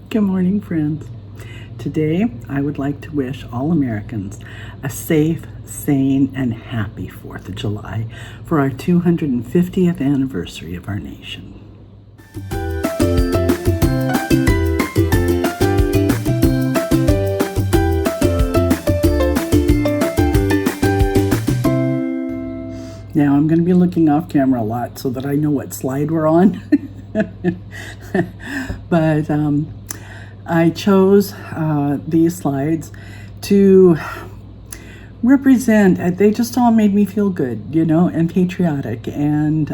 Good morning, friends. Today, I would like to wish all Americans a safe, sane, and happy 4th of July for our 250th anniversary of our nation. Now, I'm going to be looking off camera a lot so that I know what slide we're on. But I chose these slides to represent, they just all made me feel good, and patriotic. And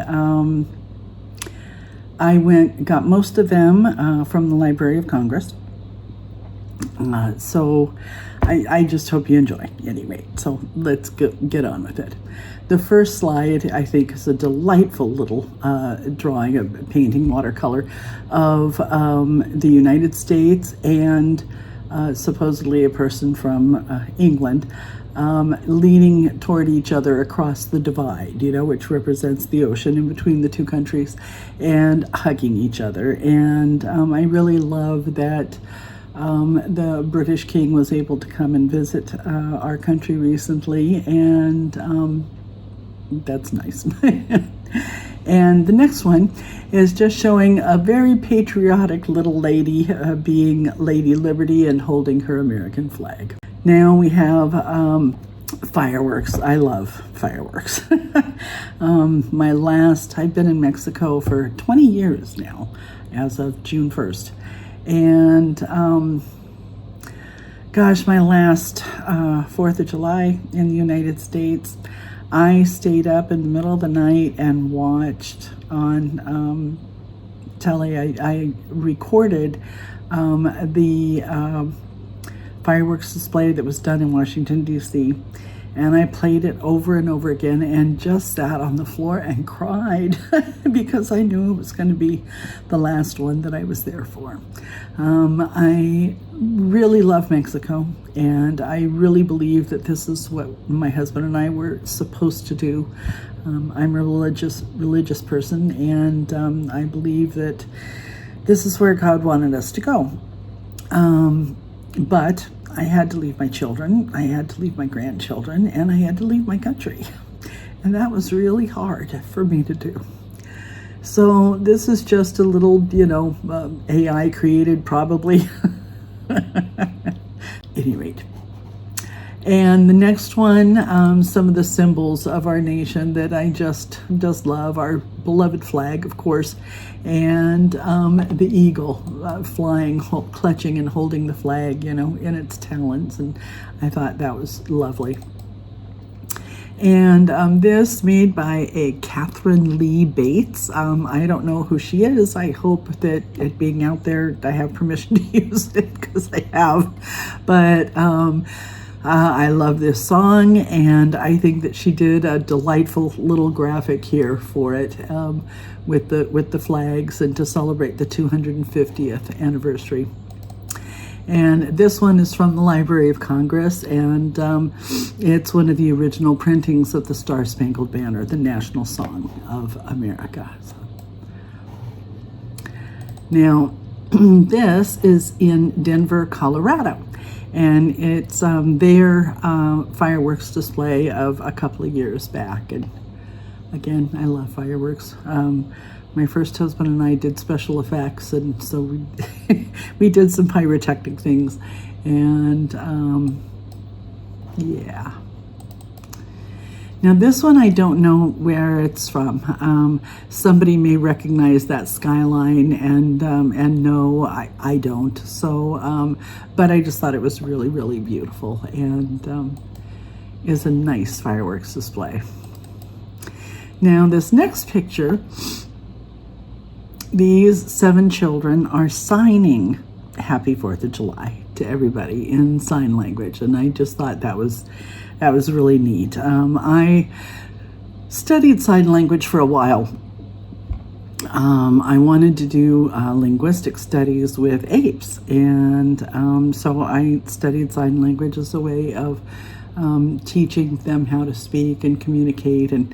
I got most of them from the Library of Congress. So I just hope you enjoy anyway. So let's get on with it. The first slide, I think, is a delightful little drawing, a painting watercolor of the United States and supposedly a person from England leaning toward each other across the divide, which represents the ocean in between the two countries, and hugging each other. And I really love that the British King was able to come and visit our country recently, and that's nice. And the next one is just showing a very patriotic little lady being Lady Liberty and holding her American flag. Now we have fireworks. I love fireworks. I've been in Mexico for 20 years now, as of June 1st. And my last 4th of July in the United States, I stayed up in the middle of the night and watched on telly. I recorded the fireworks display that was done in Washington, D.C., and I played it over and over again and just sat on the floor and cried because I knew it was going to be the last one that I was there for. I really love Mexico, and I really believe that this is what my husband and I were supposed to do. I'm a religious person, and I believe that this is where God wanted us to go. But I had to leave my children, I had to leave my grandchildren, and I had to leave my country. And that was really hard for me to do. So this is just a little, AI created probably. At any rate. And the next one, some of the symbols of our nation that I just love, our beloved flag, of course, and the eagle flying, clutching and holding the flag, in its talons. And I thought that was lovely. And this made by a Catherine Lee Bates. I don't know who she is. I hope that it being out there, I have permission to use it, because I have. But I love this song, and I think that she did a delightful little graphic here for it with the flags, and to celebrate the 250th anniversary. And this one is from the Library of Congress, and it's one of the original printings of the Star-Spangled Banner, the national song of America. So. Now, this is in Denver, Colorado. And it's their fireworks display of a couple of years back. And again, I love fireworks. My first husband and I did special effects, and so we did some pyrotechnic things. And yeah. Now this one, I don't know where it's from. Somebody may recognize that skyline, and no, I don't. So, but I just thought it was really, really beautiful, and is a nice fireworks display. Now this next picture, these 7 children are signing Happy 4th of July to everybody in sign language, and I just thought that was really neat. I studied sign language for a while. I wanted to do linguistic studies with apes, and so I studied sign language as a way of teaching them how to speak and communicate, and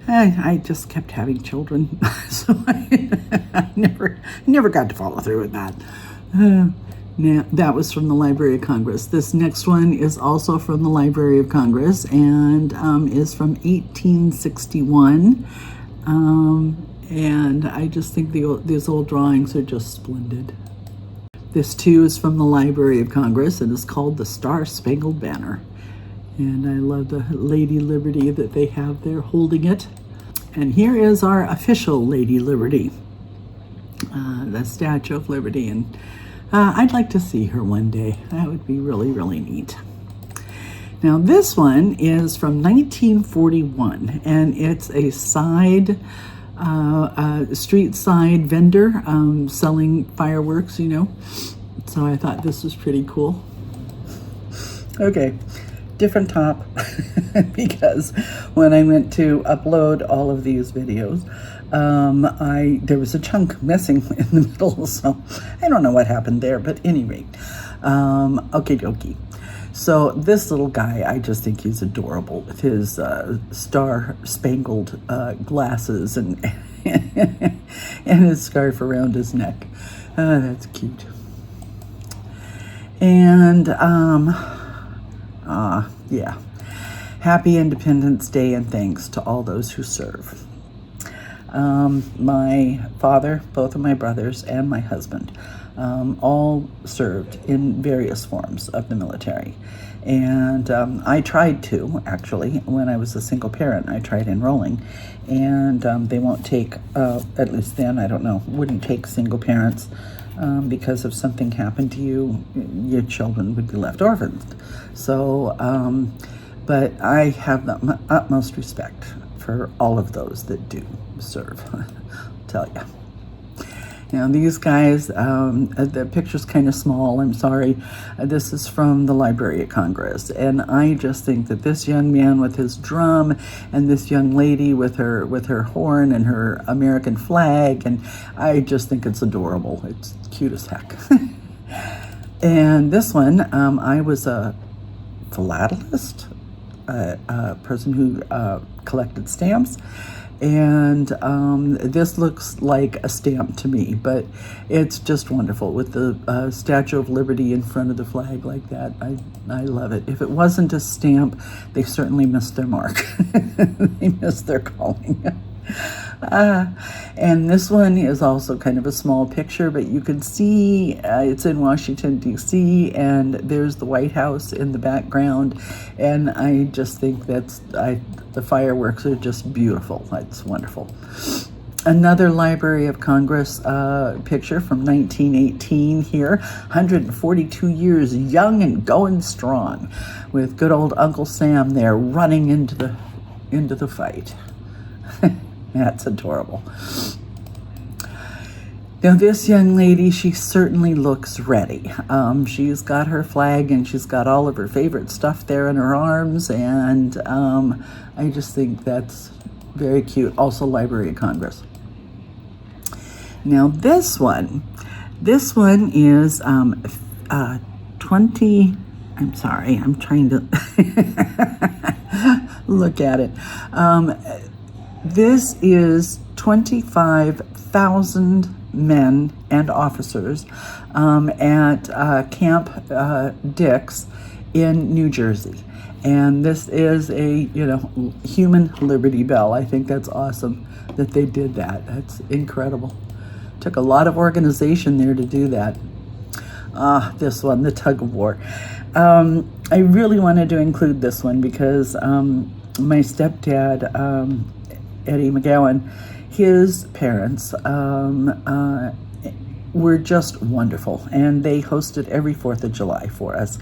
I just kept having children, so I never got to follow through with that. Now, that was from the Library of Congress. This next one is also from the Library of Congress and is from 1861. And I just think these old drawings are just splendid. This too is from the Library of Congress and is called the Star-Spangled Banner. And I love the Lady Liberty that they have there holding it. And here is our official Lady Liberty, the Statue of Liberty. And I'd like to see her one day. That would be really, really neat. Now this one is from 1941, and it's a street side vendor selling fireworks, you know. So I thought this was pretty cool. Okay, different top, because when I went to upload all of these videos, there was a chunk missing in the middle, so I don't know what happened there, but at any rate, okie dokie. So this little guy, I just think he's adorable with his star-spangled glasses and and his scarf around his neck. That's cute. And yeah, happy Independence Day and thanks to all those who serve. My father, both of my brothers, and my husband all served in various forms of the military. And I tried to, actually, when I was a single parent, I tried enrolling. And they won't take, at least then, I don't know, wouldn't take single parents because if something happened to you, your children would be left orphaned. So, but I have the utmost respect for all of those that do serve, I'll tell you. Now these guys, the picture's kind of small, I'm sorry. This is from the Library of Congress, and I just think that this young man with his drum and this young lady with her horn and her American flag, and I just think it's adorable. It's cute as heck. And this one, I was a philatelist, a person who collected stamps. And this looks like a stamp to me, but it's just wonderful with the Statue of Liberty in front of the flag like that. I love it. If it wasn't a stamp, they certainly missed their mark. They missed their calling. And this one is also kind of a small picture, but you can see it's in Washington, D.C., and there's the White House in the background. And I just think the fireworks are just beautiful. It's wonderful. Another Library of Congress picture from 1918 here, 142 years young and going strong, with good old Uncle Sam there running into the fight. That's adorable. Now this young lady, she certainly looks ready. She's got her flag and she's got all of her favorite stuff there in her arms, and I just think that's very cute. Also Library of Congress. Now this one is 20, I'm sorry, I'm trying to look at it. This is 25,000 men and officers at Camp Dix in New Jersey. And this is a, human Liberty Bell. I think that's awesome that they did that. That's incredible. Took a lot of organization there to do that. This one, the tug of war. I really wanted to include this one because my stepdad, Eddie McGowan, his parents were just wonderful, and they hosted every 4th of July for us.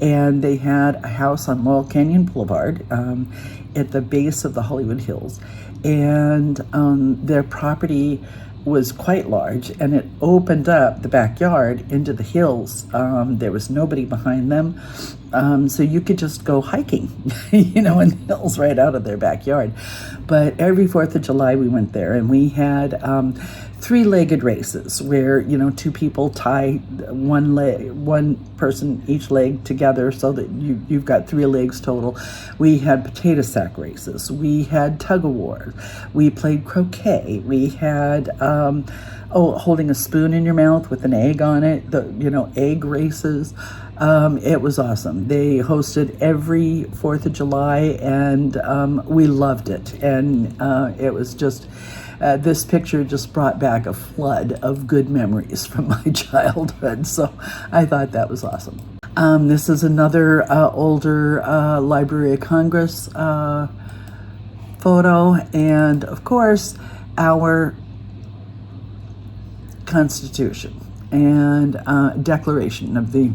And they had a house on Laurel Canyon Boulevard at the base of the Hollywood Hills, and their property was quite large, and it opened up the backyard into the hills. There was nobody behind them, so you could just go hiking, in the hills right out of their backyard. But every 4th of July we went there, and we had three-legged races where, you know, two people tie one person each leg together so that you've got 3 legs total. We had potato sack races. We had tug of war. We played croquet. We had holding a spoon in your mouth with an egg on it, egg races. It was awesome. They hosted every 4th of July, and we loved it. And it was just, this picture just brought back a flood of good memories from my childhood. So I thought that was awesome. This is another older Library of Congress photo. And of course, our Constitution and Declaration of the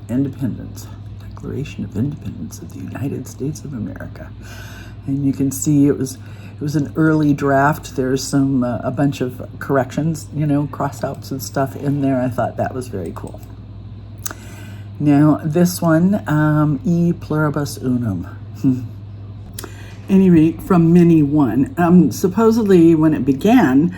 Independence. Declaration of Independence of the United States of America. And you can see it was an early draft. There's some a bunch of corrections, crossouts and stuff in there. I thought that was very cool. Now this one, E pluribus unum. Any rate, from many one. Supposedly when it began,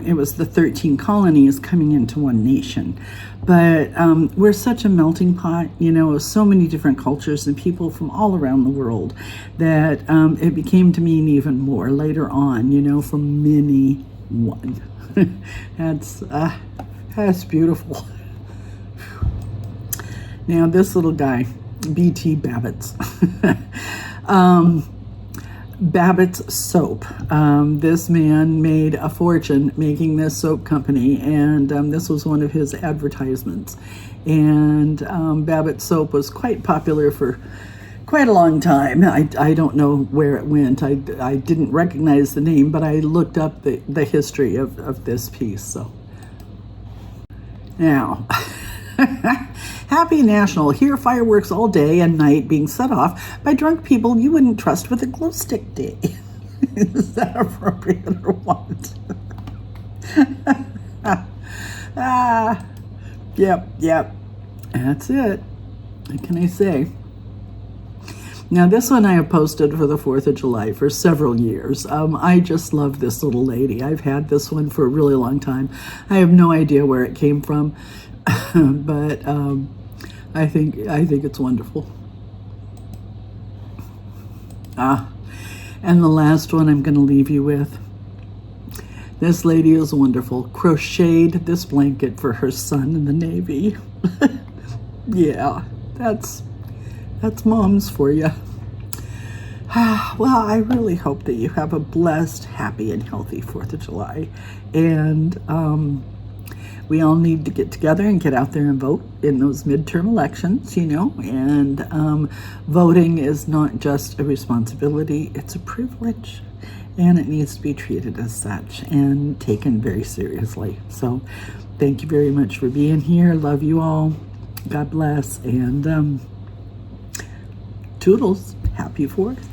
it was the 13 colonies coming into one nation. But we're such a melting pot, of so many different cultures and people from all around the world that it became to mean even more later on, from many one. That's beautiful. Now this little guy, B.T. Babbitt's. Babbitt's soap. This man made a fortune making this soap company, and this was one of his advertisements. And Babbitt's soap was quite popular for quite a long time. I don't know where it went. I didn't recognize the name, but I looked up the history of this piece. So now, Happy National. Hear fireworks all day and night being set off by drunk people you wouldn't trust with a glow stick day. Is that appropriate or what? Yep. That's it. What can I say? Now this one I have posted for the 4th of July for several years. I just love this little lady. I've had this one for a really long time. I have no idea where it came from, but I think it's wonderful. And the last one I'm going to leave you with. This lady is wonderful. Crocheted this blanket for her son in the Navy. Yeah, that's moms for you. Well, I really hope that you have a blessed, happy, and healthy 4th of July. And we all need to get together and get out there and vote in those midterm elections, and voting is not just a responsibility, it's a privilege, and it needs to be treated as such and taken very seriously. So thank you very much for being here. Love you all. God bless, and toodles. Happy 4th.